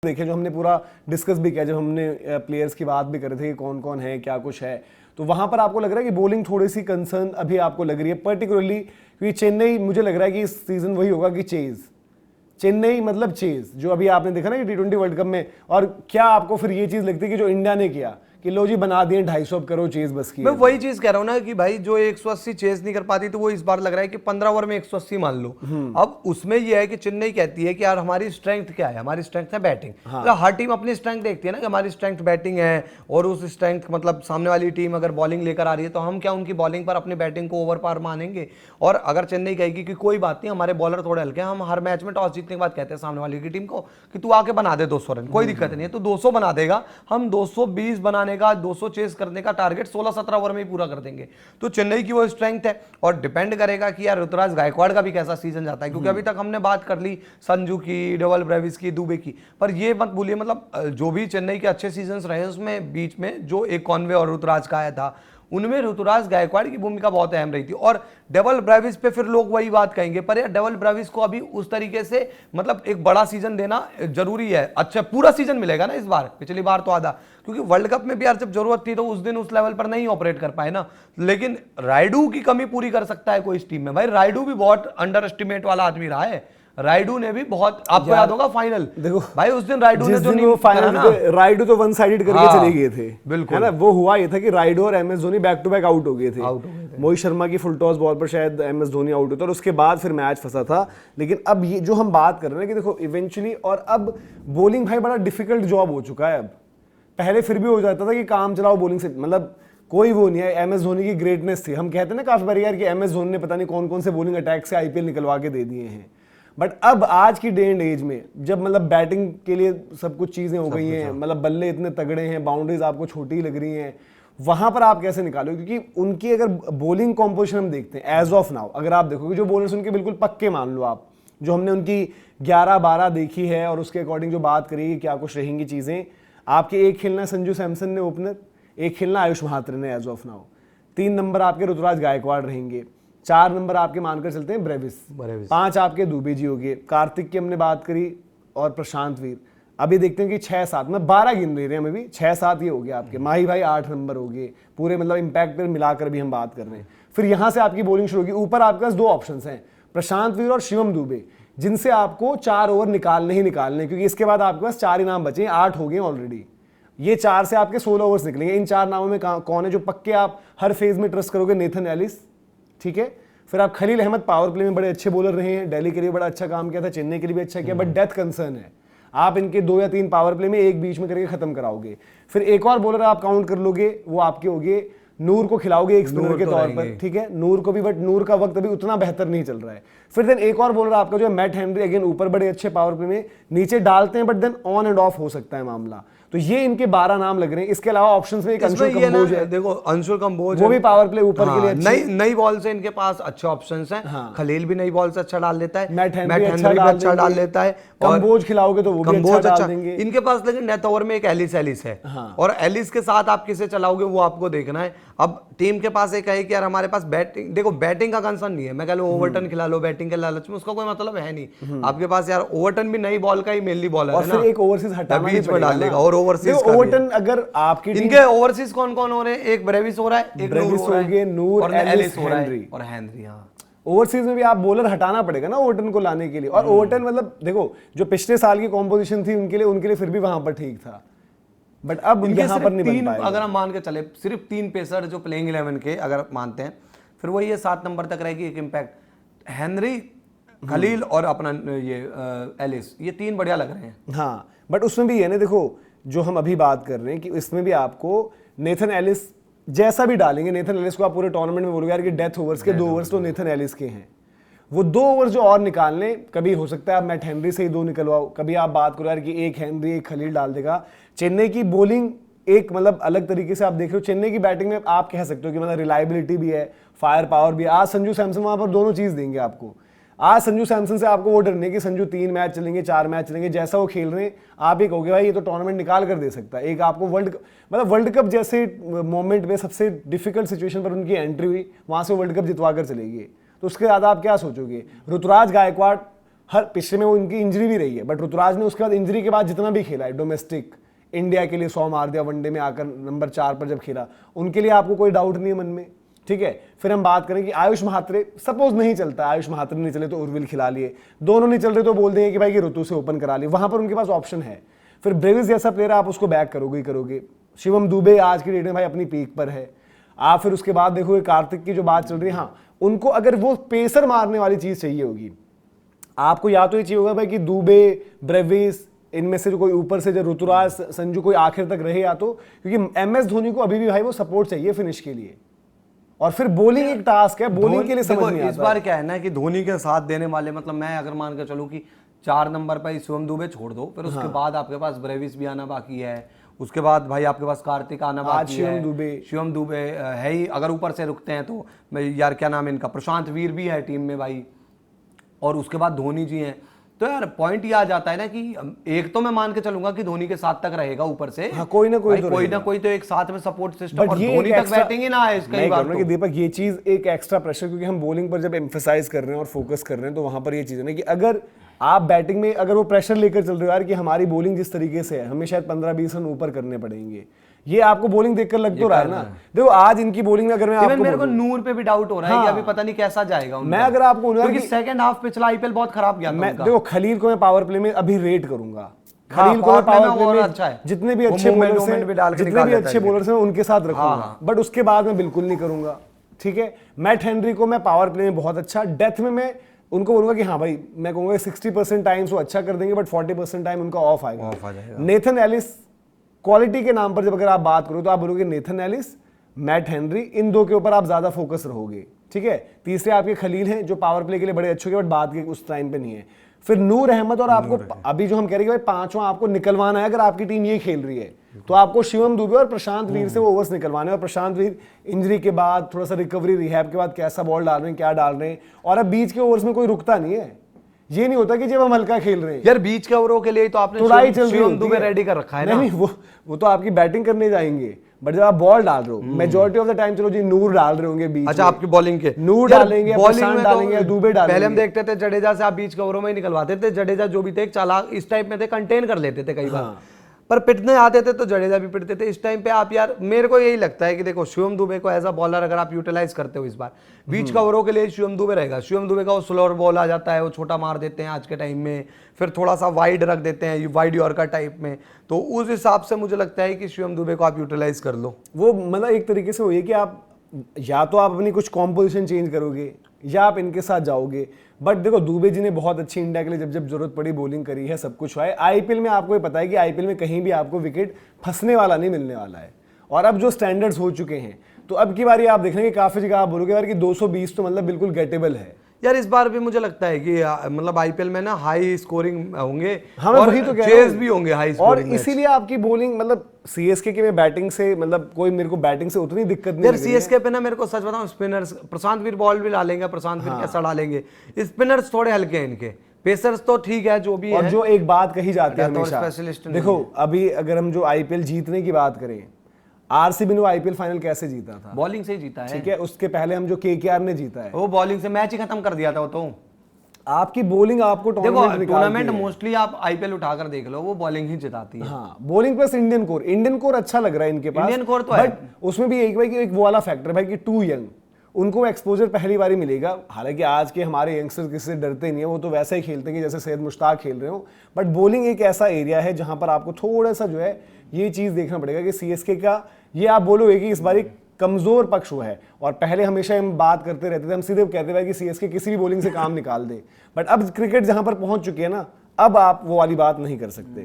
देखे जो हमने पूरा डिस्कस भी किया, जब हमने प्लेयर्स की बात भी कर रहे थे कि कौन कौन है क्या कुछ है, तो वहां पर आपको लग रहा है कि बॉलिंग थोड़ी सी कंसर्न अभी आपको लग रही है पर्टिकुलरली, क्योंकि चेन्नई मुझे लग रहा है कि इस सीजन वही होगा कि चेन्नई मतलब चेज जो अभी आपने देखा ना कि T20 वर्ल्ड कप में। और क्या आपको फिर ये चीज लगती है कि जो इंडिया ने किया कि लो जी बना दिए 250 करोड़ चेज बस की, मैं वही चीज कह रहा हूँ ना कि भाई जो 180 चेस नहीं कर पाती तो वो इस बार लग रहा है कि 15 ओवर में 180 मान लो। अब उसमें ये है कि चेन्नई कहती है कि यार हमारी स्ट्रेंथ क्या है, हमारी स्ट्रेंथ है बैटिंग। हाँ। मतलब हर टीम अपनी स्ट्रेंथ देखती है ना कि हमारी स्ट्रेंथ बैटिंग है, और उस स्ट्रेंथ मतलब सामने वाली टीम अगर बॉलिंग लेकर आ रही है तो हम क्या उनकी बॉलिंग पर अपनी बैटिंग को ओवर पार मानेंगे। और अगर चेन्नई कहेगी कि कोई बात नहीं हमारे बॉलर थोड़े हल्के हैं, हम हर मैच में टॉस जीतने के बाद कहते हैं सामने वाली की टीम को कि तू आके बना दे 200 रन, कोई दिक्कत नहीं है, तो 200 बना देगा, हम 220 बनाने का 200 चेस करने का टारगेट 16-17 ओवर में ही पूरा कर देंगे। तो चेन्नई की वो स्ट्रेंथ है। और डिपेंड करेगा कि यार ऋतुराज गायकवाड़ का भी कैसा सीजन जाता है, क्योंकि अभी तक हमने बात कर ली संजू की, डबल ब्रेविस की, दुबे की, पर ये मत भूलिए मतलब जो भी चेन्नई के अच्छे सीजन रहे उसमें बीच में जो एक कॉनवे और ऋतुराज का आया था उनमें ऋतुराज गायकवाड़ की भूमिका बहुत अहम रही थी। और डबल ब्रेविस पे फिर लोग वही बात कहेंगे, पर यार डबल ब्रेविस को अभी उस तरीके से मतलब एक बड़ा सीजन देना जरूरी है। अच्छा पूरा सीजन मिलेगा ना इस बार, पिछली बार तो आधा, क्योंकि वर्ल्ड कप में भी यार जब जरूरत थी तो उस दिन उस लेवल पर नहीं ऑपरेट कर पाए ना। लेकिन रायडू की कमी पूरी कर सकता है कोई इस टीम में। भाई रायडू भी बहुत अंडर एस्टिमेट वाला आदमी रहा है। रायडू ने भी बहुत, आपको याद होगा फाइनल, देखो भाई उस दिन रायडू ने जो नहीं फाइनल ना, रायडू तो वन साइडेड करके चले गए थे, बिल्कुल है ना। वो हुआ ये था कि रायडू और M S Dhoni back to back out हो गए थे। मोहित शर्मा की फुल टॉस बॉल पर शायद एम एस धोनी आउट होता और उसके बाद फिर मैच फंसा था। लेकिन अब ये जो हम बात कर रहे हैं कि देखो इवेंचुअली, और अब बॉलिंग भाई बड़ा डिफिकल्ट जॉब हो चुका है। अब पहले फिर भी हो जाता था कि काम चलाओ बॉलिंग से, मतलब कोई वो नहीं है। एम एस धोनी की ग्रेटनेस थी, हम कहते हैं ना काफी बार यार कि एम एस धोनी ने पता नहीं कौन कौन से बॉलिंग अटैक से आईपीएल निकलवा के दे दिए हैं। बट अब आज की डे एंड एज में जब मतलब बैटिंग के लिए सब कुछ चीजें हो गई हैं, मतलब बल्ले इतने तगड़े हैं, बाउंड्रीज आपको छोटी लग रही हैं, वहां पर आप कैसे निकालो? क्योंकि उनकी अगर बॉलिंग कॉम्पोजिशन हम देखते हैं एज ऑफ नाउ, अगर आप देखोगे जो बॉलर्स उनके बिल्कुल पक्के मान लो आप, जो हमने उनकी 11-12 देखी है और उसके अकॉर्डिंग जो बात करी कि क्या कुछ रहेंगी चीजें, आपके एक खेलना संजू सैमसन ने ओपनर, एक खेलना आयुष महात्रे ने एज ऑफ नाउ, 3 नंबर आपके ऋतुराज गायकवाड़ रहेंगे, 4 नंबर आपके मानकर चलते हैं ब्रेविस, 5 आपके दुबे जी हो गए, कार्तिक की हमने बात करी और प्रशांत वीर। अभी देखते हैं कि 6-7 में 12 गिन रहे हैं हमें भी, 6-7 ये हो गया आपके। माही भाई 8 नंबर हो गए, पूरे मतलब इंपैक्ट पर मिलाकर भी हम बात कर रहे हैं। फिर यहां से आपकी बॉलिंग शुरू होगी। ऊपर आपके पास 2 ऑप्शंस हैं, प्रशांत वीर और शिवम दुबे, जिनसे आपको 4 ओवर निकालने ही निकालने, क्योंकि इसके बाद आपके पास 4 इनाम बचे, 8 हो गए ऑलरेडी। ये 4 से आपके 16 ओवर्स निकलेंगे। इन 4 नामों में कौन है जो पक्के आप हर फेज में ट्रस्ट करोगे? नेथन एलिस, ठीक है। फिर आप खलील अहमद, पावर प्ले में बड़े अच्छे बॉलर रहे हैं, दिल्ली के लिए बड़ा अच्छा काम किया था, चेन्नई के लिए भी अच्छा किया, बट डेथ कंसर्न है। आप इनके 2 या 3 पावर प्ले में एक बीच में करके खत्म कराओगे। फिर एक और बॉलर आप काउंट कर लोगे, वो आपके होगे, नूर को खिलाओगे एक स्पिनर के तौर पर, ठीक है, नूर को भी, बट नूर का वक्त अभी उतना बेहतर नहीं चल रहा है। फिर देन एक और बॉलर आपका जो है मैट हेनरी, अगेन ऊपर बड़े अच्छे पावर प्ले में, नीचे डालते हैं but then on and off हो सकता है मामला। तो ये इनके 12 नाम लग रहे हैं। इसके अलावा ऑप्शंस में एक अंशुल कंबोज है, देखो अंशुल कंबोज वो भी पावर प्ले ऊपर के लिए नई बॉल से इनके पास अच्छे ऑप्शंस हैं। हाँ। खलील भी नई बॉल से अच्छा डाल देता है, मैट हेनरी अच्छा डाल लेता है, कंबोज खिलाओगे तो वो भी अच्छा डाल देंगे इनके पास। लेकिन नेट ओवर में एक एलिस है। हाँ। और एलिस के साथ आप किसे चलाओगे वो आपको देखना है। अब टीम के पास एक है कि यार हमारे पास बैटिंग, देखो बैटिंग का कंसर्न नहीं है, मैं कह लूं ओवरटन खिला लो बैटिंग के लालच में, उसका कोई मतलब है नहीं। आपके पास यार ओवरटन भी नई बॉल का ही मेनली बॉलर है ना, और फिर एक ओवरसीज हटाना बीच में डाल देगा। और ओवरसीज अगर आपकी इनके ओवरसीज कौन कौन हो रहे हैं? एक ब्रेविस हो रहा है, एक नूर और एलिस हो रहा है और हेनरी। हाँ, ओवरसीज में भी आप बॉलर हटाना पड़ेगा ना ओवरटन को लाने के लिए। और ओवरटन मतलब देखो जो पिछले साल की कॉम्पोजिशन थी उनके लिए फिर भी वहां पर ठीक था, बट अब यहाँ पर नहीं बन पाएगा। अगर हम मान के चले सिर्फ 3 पेसर जो प्लेइंग 11 के अगर मानते हैं, फिर वही 7 नंबर तक रहेगी एक इम्पैक्ट, हेनरी, खलील और अपना ये एलिस, ये 3 बढ़िया लग रहे हैं। हाँ, बट उसमें भी है ना, देखो जो हम अभी बात कर रहे हैं कि इसमें भी आपको नेथन एलिस जैसा भी डालेंगे, नेथन एलिस को आप पूरे टूर्नामेंट में बोलोगे यार कि डेथ ओवर्स के 2 ओवर्स तो नेथन एलिस के हैं, वो 2 ओवर्स जो और निकालने, कभी हो सकता है आप मैट हेनरी से ही 2 निकलवाओ, कभी आप बात करो यार कि एक हेनरी एक खलील डाल देगा। चेन्नई की बॉलिंग एक मतलब अलग तरीके से आप देख रहे हो, चेन्नई की बैटिंग में आप कह सकते हो कि मतलब रिलायबिलिटी भी है, फायर पावर भी है। आज संजू सैमसन वहां पर दोनों चीज देंगे आपको। आज संजू सैमसन से आपको वो डर नहीं कि संजू 3 मैच चलेंगे, 4 मैच चलेंगे, जैसा वो खेल रहे हैं आप ही कहोगे भाई ये तो टूर्नामेंट निकाल कर दे सकता है। एक आपको वर्ल्ड कप जैसे मोमेंट में सबसे डिफिकल्ट सिचुएशन पर उनकी एंट्री हुई, वहां से वर्ल्ड कप जितवा कर चलेगी, तो उसके बाद आप क्या सोचोगे? ऋतुराज गायकवाड़ हर पिछले में वो इनकी इंजरी भी रही है, बट ऋतुराज ने उसके बाद इंजरी के बाद जितना भी खेला है डोमेस्टिक, इंडिया के लिए 100 मार दिया, वनडे में आकर नंबर 4 पर जब खेला, उनके लिए आपको कोई डाउट नहीं है मन में, ठीक है। फिर हम बात करें कि आयुष महात्रे, सपोज नहीं चलता, आयुष महात्रे नहीं चले तो उर्विल खिला लिए, दोनों नहीं चल रहे तो बोल देंगे कि भाई कि ऋतु से ओपन करा लिए, वहां पर उनके पास ऑप्शन है। फिर ब्रेविस जैसा प्लेयर आप उसको बैक करोगे ही करोगे। शिवम दुबे आज की डेट में भाई अपनी पीक पर है। आप फिर उसके बाद देखोगे कार्तिक की जो बात चल रही है, हाँ उनको अगर वो पेसर मारने वाली चीज चाहिए होगी, आपको या तो ये चाहिए होगा भाई कि दुबे, ब्रेविस, इनमें से जो कोई ऊपर से जो ऋतुराज, संजू कोई आखिर तक रहे, या तो क्योंकि एमएस धोनी को अभी भी भाई वो सपोर्ट चाहिए फिनिश के लिए। और फिर बॉलिंग एक टास्क है, बॉलिंग के लिए समझ नहीं आता। इस बार क्या है ना कि धोनी के साथ देने वाले, मतलब मैं अगर मान के चलूं कि 4 नंबर पर शिवम दुबे छोड़ दो, फिर उसके बाद आपके पास ब्रेविस भी आना बाकी है, उसके बाद भाई आपके पास कार्तिक आना बाकी है, शिवम दुबे है ही, अगर ऊपर से रुकते हैं तो यार क्या नाम है इनका, प्रशांत वीर भी है टीम में भाई, और उसके बाद धोनी जी हैं। तो यार पॉइंट ये आ जाता है ना कि एक तो मैं मान के चलूंगा कि धोनी के साथ तक रहेगा ऊपर से, हाँ, कोई ना कोई तो एक साथ में सपोर्ट सिस्टम, और धोनी तक बैटिंग ही ना है इसका ही बात कि दीपक ये चीज एक एक्स्ट्रा प्रेशर, क्योंकि हम बॉलिंग पर जब एम्फेसाइज कर रहे हैं और फोकस कर रहे हैं, तो वहां पर ये चीज है ना कि अगर आप बैटिंग में अगर वो प्रेशर लेकर चल रहे हो यार कि हमारी बॉलिंग जिस तरीके से है, हमें शायद 15-20 रन ऊपर करने पड़ेंगे, ये आपको बॉलिंग देखकर लग तो रहा है ना। देखो आज इनकी बॉलिंग में अगर मैं आपको, मेरे को नूर पे भी डाउट हो रहा है कि अभी पता नहीं कैसा जाएगा उनका। मैं अगर आपको, क्योंकि सेकंड हाफ पिछला आईपीएल बहुत खराब गया था उनका। देखो खलील को मैं पावर प्ले में अभी रेट करूंगा, खलील को मैं पावर प्ले में अच्छा है, जितने भी अच्छे बॉलर्स हैं उनके साथ रखूंगा, बट उसके बाद मैं बिल्कुल नहीं करूंगा, ठीक है। मैट हेनरी को मैं पावर प्ले में बहुत अच्छा, डेथ में मैं उनको बोलूंगा कि हाँ भाई, मैं कहूंगा 60% टाइम्स वो अच्छा कर देंगे, बट 40% टाइम उनका ऑफ आएगा। नेथन एलिस क्वालिटी के नाम पर जब अगर आप बात करो तो आप बोलोगे नेथन एलिस, मैट हेनरी, इन दो के ऊपर आप ज्यादा फोकस रहोगे, ठीक है। तीसरे आपके खलील हैं जो पावर प्ले के लिए बड़े अच्छे, बट बात के उस टाइम पे नहीं है। फिर नूर अहमद, और आपको अभी जो हम कह रहे हैं भाई पांचों आपको निकलवाना है, अगर आपकी टीम ये खेल रही है तो आपको शिवम दुबे और प्रशांत वीर से वो ओवर्स निकलवाने, और प्रशांत वीर इंजरी के बाद थोड़ा सा रिकवरी, रिहैब के बाद कैसा बॉल डाल रहे हैं, क्या डाल रहे हैं, और अब बीच के ओवर्स में कोई रुकता नहीं है। ये नहीं होता कि जब हम हल्का खेल रहे हैं यार, बीच के ओवरों के लिए तो आपने शिवम दुबे रेडी कर रखा है ना। नहीं, वो तो आपकी बैटिंग करने जाएंगे, बट जब आप बॉल डाल रहे हो मेजॉरिटी ऑफ द टाइम, चलो जी नूर डाल रहे होंगे बीच। अच्छा, आपकी बॉलिंग के नूर डालेंगे, बॉलिंग में डालेंगे, दुबे डालेंगे। पहले हम देखते थे जडेजा से आप बीच के ओवरों में ही निकलवाते थे, जडेजा जो भी थे एक चालाक इस टाइप में थे, कंटेन कर लेते थे कई बार, पर पिटने आते थे तो जडेजा भी पिटते थे। इस टाइम पे आप यार, मेरे को यही लगता है कि देखो शिवम दुबे को एज अ बॉलर अगर आप यूटिलाइज करते हो इस बार, बीच का ओवरों के लिए शिवम दुबे रहेगा। शिवम दुबे का वो स्लोअर बॉल आ जाता है, वो छोटा मार देते हैं आज के टाइम में, फिर थोड़ा सा वाइड रख देते हैं, वाइड यॉर्कर टाइप में, तो उस हिसाब से मुझे लगता है कि शिवम दुबे को आप यूटिलाइज कर लो। वो मतलब एक तरीके से वो ये कि आप या तो आप अपनी कुछ कॉम्पोजिशन चेंज करोगे या आप इनके साथ जाओगे, बट देखो दुबे जी ने बहुत अच्छी इंडिया के लिए जब जब जरूरत पड़ी बॉलिंग करी है, सब कुछ हुआ है। आईपीएल में आपको ये पता है कि आईपीएल में कहीं भी आपको विकेट फंसने वाला नहीं मिलने वाला है, और अब जो स्टैंडर्ड्स हो चुके हैं, तो अब की बारी आप देखेंगे काफी जगह आप बोलोगे यार कि 220 तो मतलब बिल्कुल गेटेबल है। यार इस बार भी मुझे लगता है कि मतलब आईपीएल में ना हाई स्कोरिंग होंगे, हाँ, और वही तो कह रहा हूं, भी होंगे हाई स्कोरिंग, और इसीलिए आपकी बॉलिंग मतलब सीएसके के में बैटिंग से मतलब कोई मेरे को बैटिंग से उतनी दिक्कत नहीं। यार सीएसके पे ना मेरे को सच बताऊं, स्पिनर्स प्रशांत वीर बॉल भी डालेंगे, प्रशांत वीर कैसा डालेंगे, स्पिनर्स थोड़े हल्के हैं इनके, पेसर्स तो ठीक है जो भी है। और जो एक बात कही जाती है हमेशा, देखो अभी अगर हम जो आईपीएल जीतने की बात करें, आरसीबी ने आईपीएल फाइनल कैसे जीता था? बॉलिंग से ही जीता है, ठीक है। उसके पहले हम जो केकेआर ने जीता है, वो बॉलिंग से मैच ही खत्म कर दिया था। वो तो आपकी बॉलिंग आपको टूर्नामेंट मोस्टली आप आईपीएल उठाकर देख लो, वो बॉलिंग ही जिताती है। हाँ, बॉलिंग प्लस इंडियन कोर अच्छा लग रहा है इनके पास, इंडियन कोर तो है, बट उसमें भी एक वो वाला फैक्टर भाई कि टू यंग, उनको एक्सपोजर पहली बार ही मिलेगा। हालांकि आज के हमारे यंगस्टर्स किसी से डरते नहीं है, वो तो वैसा ही खेलते हैं जैसे सैयद मुश्ताक खेल रहे हो, बट बॉलिंग एक ऐसा एरिया है जहां पर आपको थोड़ा सा जो है ये चीज देखना पड़ेगा कि सीएसके का ये आप बोलोगे कि इस बार एक कमजोर पक्ष हुआ है। और पहले हमेशा हम बात करते रहते थे, हम सीधे कहते थे कि सीएसके किसी भी बॉलिंग से काम निकाल दे, बट अब क्रिकेट जहां पर पहुंच चुकी है ना, अब आप वो वाली बात नहीं कर सकते।